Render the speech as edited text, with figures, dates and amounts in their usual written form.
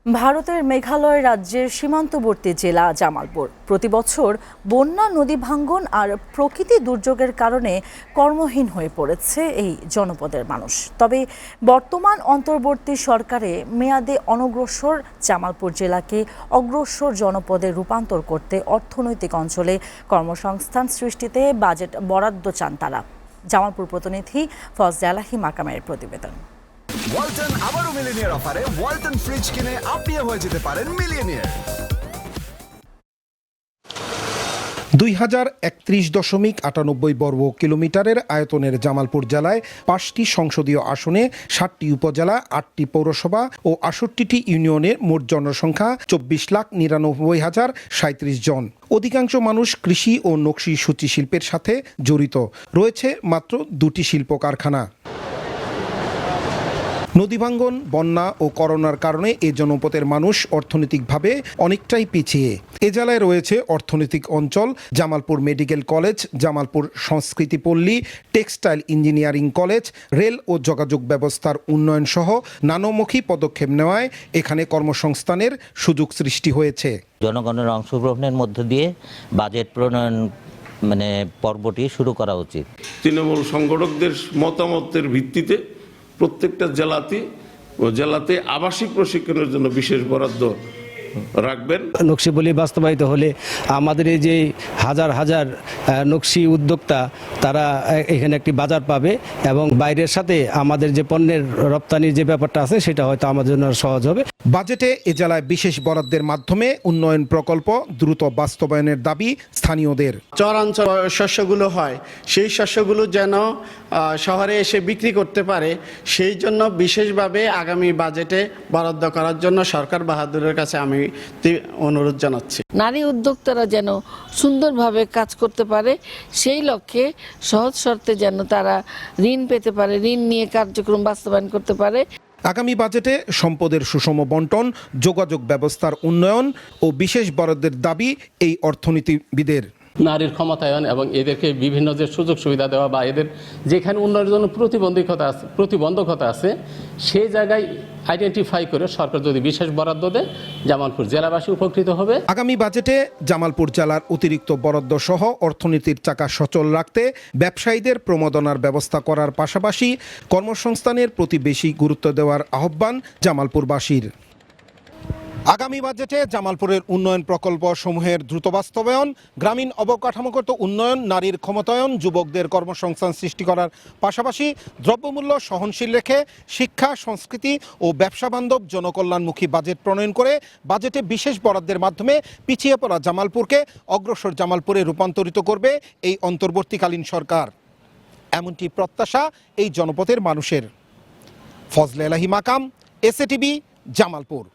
ভারতের মেঘালয় রাজ্যের সীমান্তবর্তী জেলা জামালপুর প্রতিবছর বন্যা, নদী ভাঙ্গন আর প্রকৃতি দুর্যোগের কারণে কর্মহীন হয়ে পড়েছে এই জনপদের মানুষ। তবে বর্তমান অন্তর্বর্তী সরকারে মেয়াদে অনগ্রসর জামালপুর জেলাকে অগ্রসর জনপদে রূপান্তর করতে অর্থনৈতিক অঞ্চলে কর্মসংস্থান সৃষ্টিতে বাজেট বরাদ্দ চান তারা। জামালপুর প্রতিনিধি ফজলে আলাহি মাকামের প্রতিবেদন। ওয়ালটন আবারও মিলিয়নিয়ার অফারে ওয়ালটন ফ্রিজ কিনে আপনিও হয়ে যেতে পারেন মিলিয়নিয়ার। 2031.98 বর্গ কিলোমিটারের আয়তনের জামালপুর জেলায় 5টি সংসদীয় আসনে 7টি উপজেলা, 8টি পৌরসভা ও 68টি ইউনিয়নের মোট জনসংখ্যা 24,99,037 জন। অধিকাংশ মানুষ কৃষি ও নকশি সূচি শিল্পের সাথে জড়িত। রয়েছে মাত্র 2টি শিল্প কারখানা। নদীভাঙ্গন, বন্যা ও করোনার কারণে এ জনপদের মানুষ অর্থনৈতিকভাবে অনেকটাই পিছিয়ে। এ জেলায় রয়েছে অর্থনৈতিক অঞ্চল, জামালপুর মেডিকেল কলেজ, জামালপুর সংস্কৃতি পল্লী, টেক্সটাইল ইঞ্জিনিয়ারিং কলেজ, রেল ও যোগাযোগ ব্যবস্থার উন্নয়ন সহ নানামুখী পদক্ষেপ নেওয়ায় এখানে কর্মসংস্থানের সুযোগ সৃষ্টি হয়েছে। জনগণের অংশগ্রহণের মধ্য দিয়ে বাজেট প্রণয়ন পর্বটি শুরু করা উচিত। তৃণমূল সংগঠকদের মতামতের ভিত্তিতে প্রত্যেকটা জেলাতে আবাসিক প্রশিক্ষণের জন্য বিশেষ বরাদ্দ রাখবেন। নকশি বলি বাস্তবায়িত হলে আমাদের এই যে হাজার হাজার নকশি উদ্যোক্তা তারা এখানে একটি বাজার পাবে এবং বাইরের সাথে আমাদের যে পণ্যের রপ্তানির যে ব্যাপারটা আছে সেটা হয়তো আমাদের জন্য সহজ হবে। বাজেটে এ জেলায় বিশেষ বরাদ্দের মাধ্যমে উন্নয়ন প্রকল্প দ্রুত বাস্তবায়নের দাবি স্থানীয়দের। চরাঞ্চল শস্যগুলো হয়, সেই শস্যগুলো যেন শহরে এসে বিক্রি করতে পারে, সেই জন্য বিশেষভাবে আগামী বাজেটে বরাদ্দ করার জন্য সরকার বাহাদুরের কাছে আমি অনুরোধ জানাচ্ছি। নারী উদ্যোক্তারা যেন সুন্দরভাবে কাজ করতে পারে, সেই লক্ষ্যে সহজ শর্তে যেন তারা ঋণ পেতে পারে, ঋণ নিয়ে কার্যক্রম বাস্তবায়ন করতে পারে। আগামী বাজেটে সম্পদের সুষম বন্টন, যোগাযোগ ব্যবস্থার উন্নয়ন ও বিশেষ বরাদ্দের দাবি এই অর্থনীতিবিদের। নারীর ক্ষমতায়ন এবং এদেরকে বিভিন্ন যে সুযোগ সুবিধা দেওয়া বা এদের যেখানে উন্নয়নের জন্য প্রতিবন্ধকতা আছে সেই জায়গায় আইডেন্টিফাই করে সরকার যদি বিশেষ বরাদ্দ দেয় জামালপুর জেলাবাসী উপকৃত হবে। আগামী বাজেটে জামালপুর জেলার অতিরিক্ত বরাদ্দ সহ অর্থনীতির চাকা সচল রাখতে ব্যবসায়ীদের প্রণোদনার ব্যবস্থা করার পাশাপাশি কর্মসংস্থানের প্রতি বেশি গুরুত্ব দেওয়ার আহ্বান জামালপুরবাসীর। আগামী বাজেটে জামালপুরের উন্নয়ন প্রকল্প সমূহের দ্রুত বাস্তবায়ন, গ্রামীণ অবকাঠামোগত উন্নয়ন, নারীর ক্ষমতায়ন, যুবকদের কর্মসংস্থান সৃষ্টি করার পাশাপাশি দ্রব্যমূল্য সহনশীল রেখে শিক্ষা, সংস্কৃতি ও ব্যবসা বান্ধব জনকল্যাণমুখী বাজেট প্রণয়ন করে বাজেটে বিশেষ বরাদ্দের মাধ্যমে পিছিয়ে পড়া জামালপুরকে অগ্রসর জামালপুরে রূপান্তরিত করবে এই অন্তর্বর্তীকালীন সরকার। এমনটি প্রত্যাশা এই জনপদের মানুষের। ফজলে আলাহি মাকাম, এসএটিভি, জামালপুর।